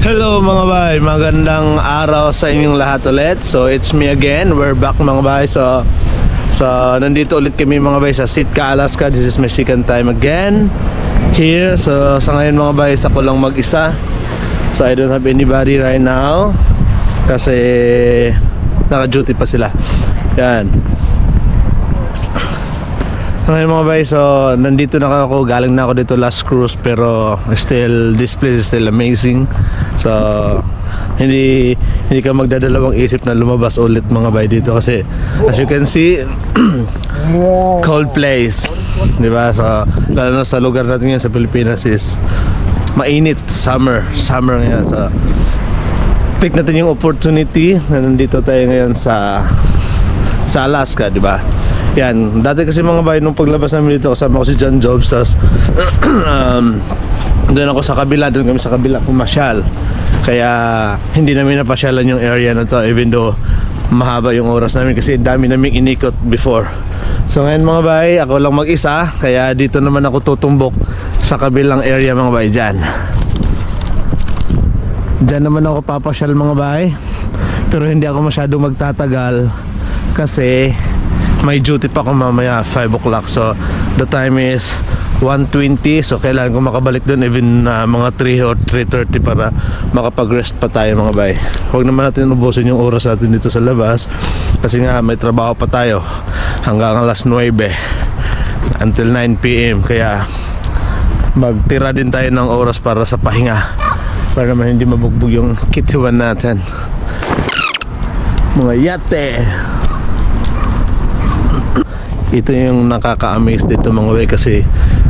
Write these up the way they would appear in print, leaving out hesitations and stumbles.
Hello mga bay, magandang araw sa inyong lahat ulit. So it's me again, we're back mga bay. So nandito ulit kami mga bay sa Sitka, Alaska. This is my second time again here. So sa ngayon mga bay, ako lang mag-isa. So I don't have anybody right now kasi naka-duty pa sila. Yan. Ngayon mga bay, so nandito na ako, galing na ako dito last cruise, pero still, this place is still amazing. So hindi ka magdadalawang isip na lumabas ulit mga bay dito kasi as you can see cold place, di ba? So lalo na sa lugar natin yan sa Pilipinas is mainit, summer ngayon. So take natin yung opportunity na nandito tayo ngayon sa Alaska, di ba? Yan, dati kasi mga bay, nung paglabas namin dito, kasama ko si John Jobs, tas doon ako sa kabila, doon kami sa kabila pumasyal. Kaya hindi namin napasyalan yung area na to, even though mahaba yung oras namin kasi dami naming inikot before. So ngayon mga bay, ako lang mag-isa, kaya dito naman ako tutumbok sa kabilang area mga bay, dyan naman ako papasyal mga bay. Pero hindi ako masyado magtatagal kasi may duty pa ako mamaya 5 o'clock. So the time is 1:20. So kailangan ko makabalik doon even mga 3 or 3:30 para makapag-rest pa tayo mga bay. Huwag naman natin ubusin yung oras natin dito sa labas kasi nga may trabaho pa tayo hanggang alas 9 until 9 PM. Kaya magtira din tayo ng oras para sa pahinga, para naman hindi mabugbog yung kitiwan natin mga yate. Ito yung nakaka-amaze dito mga bay kasi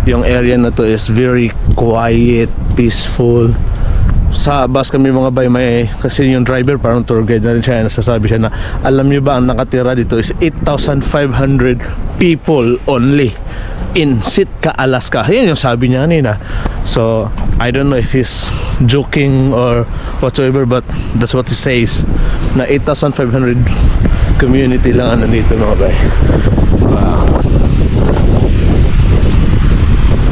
yung area na to is very quiet, peaceful. Sa bus kami mga bay, kasi yung driver parang tour guide na rin siya, nasasabi siya na alam nyo ba ang nakatira dito is 8,500 people only in Sitka, Alaska. Yan yung sabi niya kanina. So I don't know if he's joking or whatsoever, but that's what he says, na 8,500 community lang nandito mga bay.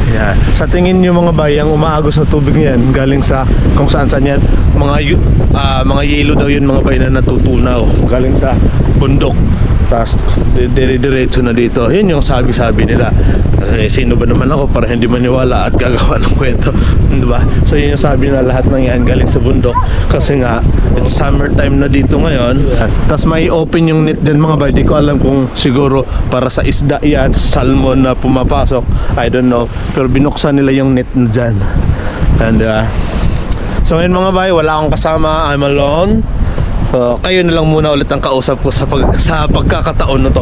Yeah. Sa tingin nyo mga bay, ang umaagos na tubig niyan galing sa kung saan yan, mga yelo daw yun mga bay na natutunaw galing sa bundok, tapos dire-diretso na dito. Yun yung sabi nila. Sino ba naman ako para hindi maniwala at gagawa ng kwento, diba? So yun yung sabi na lahat ng yan galing sa bundok kasi nga it's summertime na dito ngayon. Tapos may open yung net dyan mga bay. Di ko alam kung siguro para sa isda yan, salmon na pumapasok, I don't know, pero binuksan nila yung net na dyan. And so ngayon mga bay, wala akong kasama, I'm alone. So kayo na lang muna ulit ang kausap ko sa pagkakataon na to.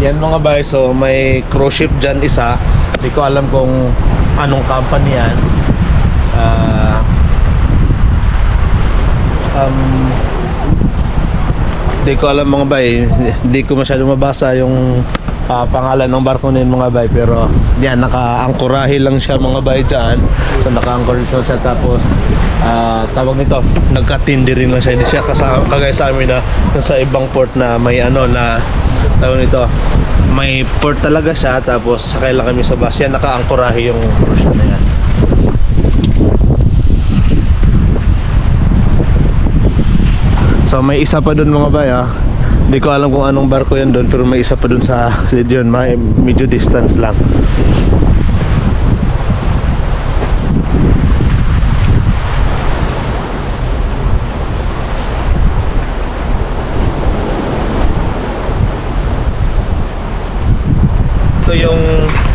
Yan mga bay, so may cruise ship dyan isa. Hindi ko alam kung anong company yan. Hindi ko alam mga bay. Hindi ko masyado mabasa yung pangalan ng barko na yun mga bay. Pero yan, naka-angkorahe lang siya mga bay dyan. So naka-angkor siya, tapos tawag nito, nagkatindi rin lang siya. Hindi siya kagaya sa amin na sa ibang port na may na tawag nito, may port talaga siya, tapos sakay lang kami sa bus. Yan, naka-angkorahe yung cruise na yan. So may isa pa dun mga bay Hindi ko alam kung anong barko yan dun, pero may isa pa dun sa yun, may medyo distance lang.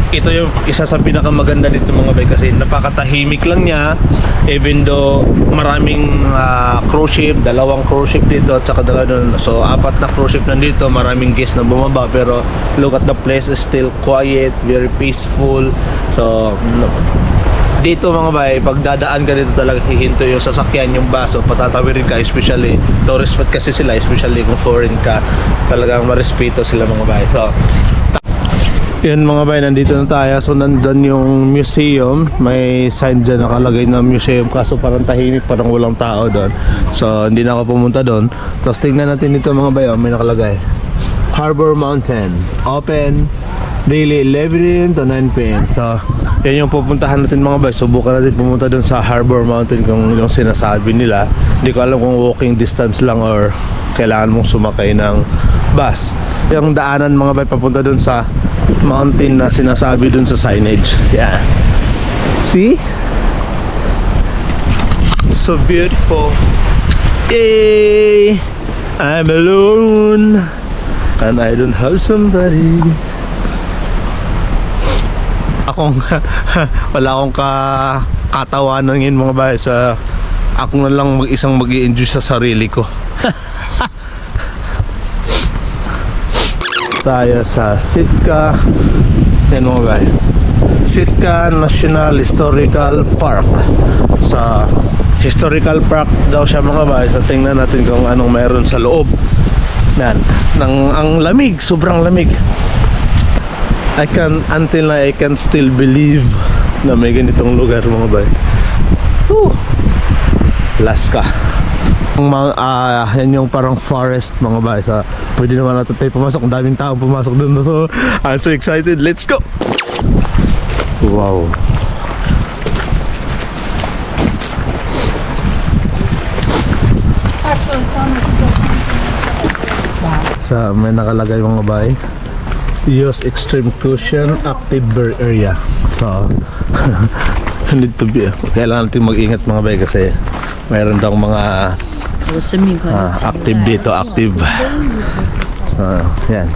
Ito yung isa sa pinakamaganda dito mga bay kasi napakatahimik lang niya, even though maraming cruise ship, dalawang cruise ship dito at saka so 4 na cruise ship nandito, maraming guests na bumaba, pero look at the place is still quiet, very peaceful. So dito mga bay, pag dadaan ka dito talaga hihinto yung sasakyan, yung bus, so patatawirin ka, especially tourist spot kasi sila, especially kung foreign ka, talagang marespeto sila mga bay. So yun mga bay, nandito na tayo. So nandun yung museum, may sign dyan nakalagay na museum, kaso parang tahimik, parang walang tao doon. So hindi na ako pumunta doon. Tapos tingnan natin dito mga bay, may nakalagay Harbor Mountain, open daily 11 to 9 PM. So Yan yung pupuntahan natin mga bay. Subukan natin pumunta dun sa Harbor Mountain kung yung sinasabi nila. Hindi ko alam kung walking distance lang or kailangan mong sumakay ng bus. Yung daanan mga bay papunta dun sa mountain na sinasabi dun sa signage. Yeah. See? So beautiful. Yay! I'm alone and I don't have somebody. Wala akong katawanan ngayon mga bay, sa ako na lang mag-isang mag-i-enjoy sa sarili ko. Tayo sa Sitka. Yan mga bay, Sitka National Historical Park. Sa historical park daw siya mga bay. So tingnan natin kung anong meron sa loob. Yan, ang lamig, sobrang lamig. Until I can still believe na may ganitong lugar mga bay. Alaska. Yan yung parang forest mga bay. So, pwede naman natin tayo pumasok. Ang daming tao pumasok dun. So, I'm so excited. Let's go! Wow. Sa may nakalagay mga bay, use extreme caution, active bear area. So need to be, kailangan natin mag-ingat mga bay kasi mayroon daw mga active dito, active. So yan.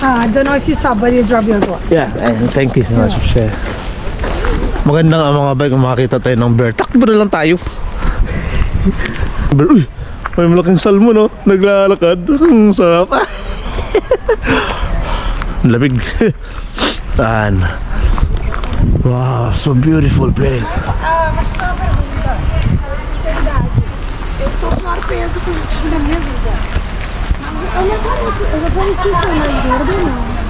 I don't know if you saw, but you drop your door. Yeah, and thank you so much for sharing. Maganda nga mga bay kung makakita tayo ng bear. Takbo na lang tayo. Bear, uy, may malaking salmon no, naglalakad. Ang sarap. Lamig. Tan. Wow, so beautiful place. Mas só uma pergunta. Sinceridade. Eu estou com maior peso político da minha vida. Mas eu já pareci estar mais gorda, não.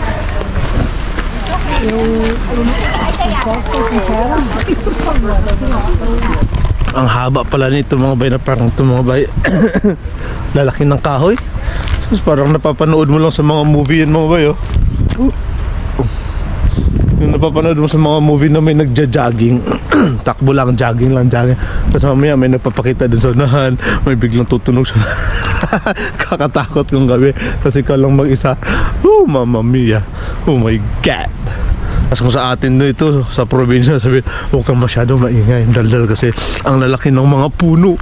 Por favor. Ang haba pala nito mga bay, na parang ito mga bay. Lalaki ng kahoy. So, parang napapanood mo lang sa mga movie yan mga bay oh. Yung napapanood mo sa mga movie na may nagja-jogging. Takbo lang, jogging. Tapos mamaya may nagpapakita dun sa unahan, may biglang tutunog sa kakatakot kong gabi. Tapos ikaw lang mag-isa. Oh mamma mia. Oh my God. Tapos kung sa atin no, ito sa probinsya, sabihin huwag kang masyadong maingay, daldal kasi ang lalaki ng mga puno.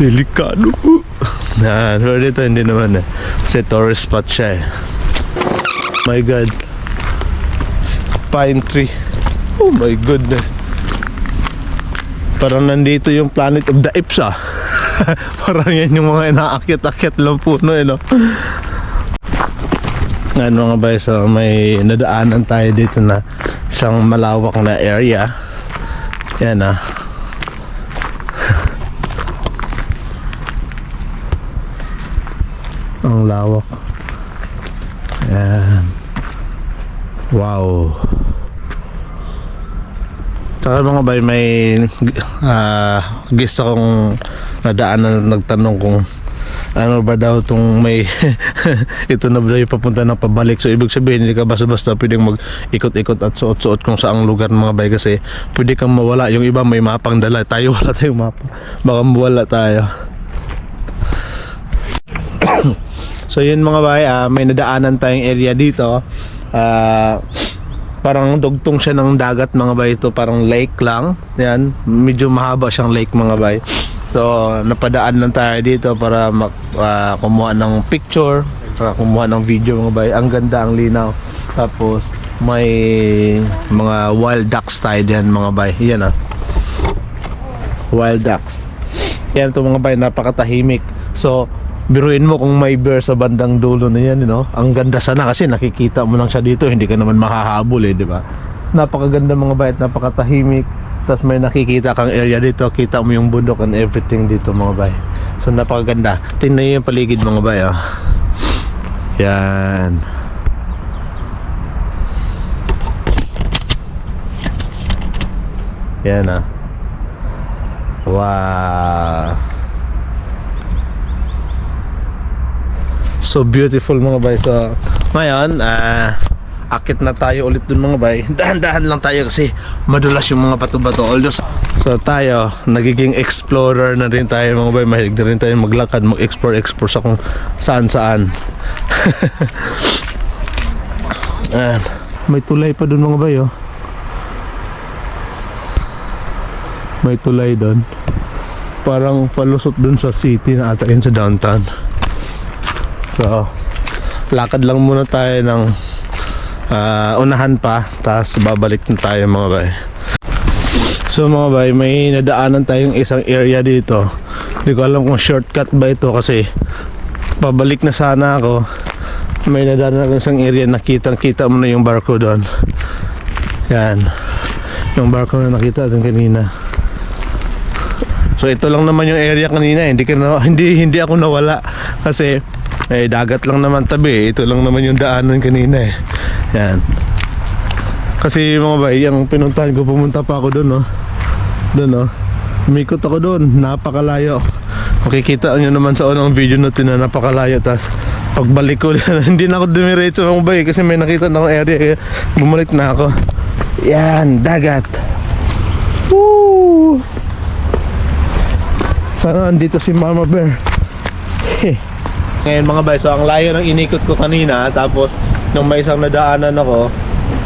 Delikado. Nah, pero dito hindi naman eh, kasi tourist spot siya eh. My God, pine tree. Oh my goodness, parang nandito yung Planet of the Apes ah. Parang yan yung mga inaakyat-akyat lang puno eh no. Ngayon mga bay, so may nadaanan tayo dito na isang malawak na area. Yan ah. Ang lawak. Yan. Wow. Saka mga bay, may guest akong nadaanan na nagtanong kung ano ba daw itong may ito na ba yung papunta ng pabalik. So ibig sabihin hindi ka basta-basta pwedeng mag-ikot-ikot at suot-suot kung saang lugar mga bay, kasi pwede kang mawala. Yung iba may mapang dala, tayo wala tayong mapa, baka mawala tayo. So yun mga bay, may nadaanan tayong area dito. Parang dugtong siya ng dagat mga bay. Ito parang lake lang. Yan, medyo mahaba siyang lake mga bay. So napadaan lang tayo dito para kumuha ng picture, para kumuha ng video mga bay. Ang ganda, ang linaw. Tapos may mga wild ducks tayo diyan mga bay. Yan ah, wild ducks. Yan ito mga bay, napakatahimik. So biruin mo kung may bear sa bandang dulo na yan, you know? Ang ganda sana kasi nakikita mo lang siya dito, hindi ka naman makahabol eh, di ba? Napakaganda mga bay, napakatahimik. Tapos may nakikita kang area dito, kita mo yung bundok and everything dito mga bay. So napakaganda. Tingnan niyo yung paligid mga bay oh. Yan. Yan ah. Wow. So beautiful mga bay. So ngayon, akit na tayo ulit dun mga bay. Dahan-dahan lang tayo kasi madulas yung mga bato-bato. Although, so tayo, nagiging explorer na rin tayo mga bay. Mahilig na rin tayo maglakad, mag-explore sa kung saan-saan. Ayan. May tulay pa dun mga bay, oh. May tulay dun. Parang palusot dun sa city na ata yun sa downtown. So, lakad lang muna tayo ng unahan pa, tapos babalik na tayo mga bay. So mga bay, may nadaanan tayong isang area dito. Hindi ko alam kung shortcut ba ito kasi pabalik na sana ako. May nadaanan ako isang area, nakita mo na yung barko doon. Yan, yung barko na nakita natin kanina. So ito lang naman yung area kanina, hindi ako nawala kasi dagat lang naman tabi. Ito lang naman yung daanan kanina eh. Yan. Kasi mga bay, yung pinuntahan ko, pumunta pa ako doon, no. Doon, no. Umikot ako doon, napakalayo. Makikita nyo naman sa unang video natin na napakalayo. Tapos pagbalik ko, hindi na ako dumiretso mga bay kasi may nakita na akong area. Kaya bumalik na ako. Yan, dagat. Woo! Sana andito si Mama Bear. Ngayon mga bay, so ang layo ng inikot ko kanina, tapos nung may isang nadaanan ako,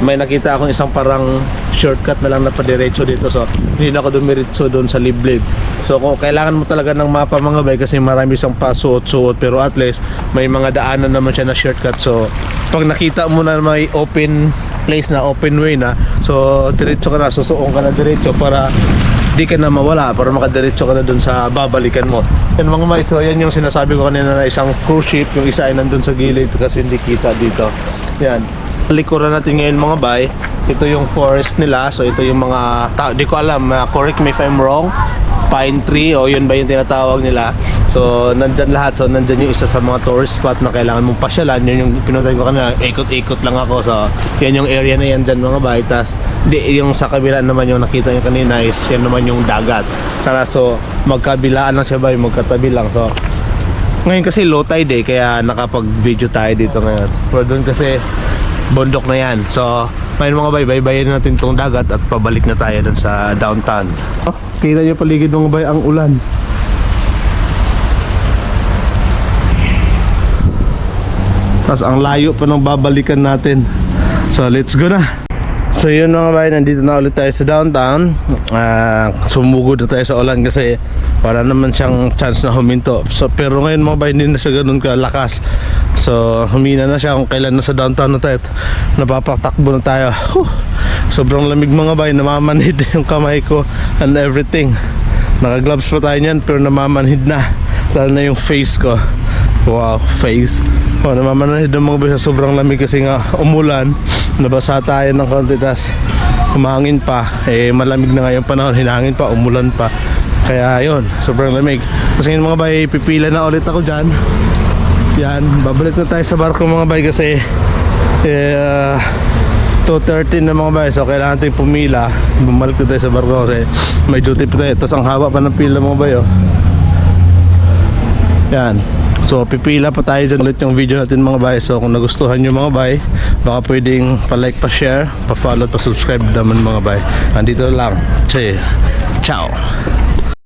may nakita akong isang parang shortcut na lang na padiretso dito. So hindi na ako dumiretso doon sa liblib. So kung kailangan mo talaga ng mapa mga bay kasi marami siyang pasuot-suot, pero at least may mga daanan naman siya na shortcut. So pag nakita mo na may open place na, open way na, so diretso ka na, susuong ka na diretso para di ka na mawala, para makadiretso ka na dun sa babalikan mo. Yan mga may, so yan yung sinasabi ko kanina na isang cruise ship, yung isa ay nandun sa gilid kasi hindi kita dito. Yan, likuran natin ngayon mga bay. Ito yung forest nila, so ito yung mga di ko alam, correct me if I'm wrong, pine tree o yun ba yung tinatawag nila. So nandyan lahat, so nandyan yung isa sa mga tourist spot na kailangan mong pasyalan. Yun yung pinuntahan ko kanina, ikot-ikot lang ako. So yan yung area na yan dyan mga bay. Tas yung sa kabila naman yung nakita nyo kanina is yan naman yung dagat. Sana so magkabilaan lang siya bay, magkatabi lang. So ngayon kasi low tide kaya nakapag-video tayo dito ngayon. Pero doon kasi bundok na yan. So ngayon mga bay, baybayin natin tong dagat at pabalik na tayo dun sa downtown. Kita nyo paligid mga bay, ang ulan. Tapos ang layo pa ng babalikan natin. So let's go na. So yun mga bay, nandito na ulit tayo sa downtown. Sumugod na tayo sa ulan kasi para naman siyang chance na huminto. So pero ngayon mga bay, hindi na siya ganun kalakas. So humina na siya kung kailan na sa downtown na tayo. Napapatakbo na tayo. Sobrang lamig mga bay, namamanhid yung kamay ko and everything. Naka-gloves pa tayo niyan pero namamanhid na. Lalo na yung face ko. Wow, face. Namamanhid ng mga bay sa sobrang lamig kasi nga umulan. Nabasa tayo ng konti, tas humangin pa. Malamig na ngayong panahon, hinangin pa, umulan pa. Kaya yun, sobrang lamig. Kasi ngayon mga bay, pipila na ulit ako dyan. Yan, babalik na tayo sa barko mga bay kasi 2:13 na mga bay. So kailangan natin pumila. Bumalik na tayo sa barko kasi may duty pa tayo. Tapos ang haba pa ng pila mga bay, oh. Yan. So pipila pa tayo dyan ulit yung video natin mga bay. So kung nagustuhan nyo mga bay, baka pwedeng pa-like, pa-share, pa-follow, pa-subscribe naman mga bay. Andito lang. Ciao.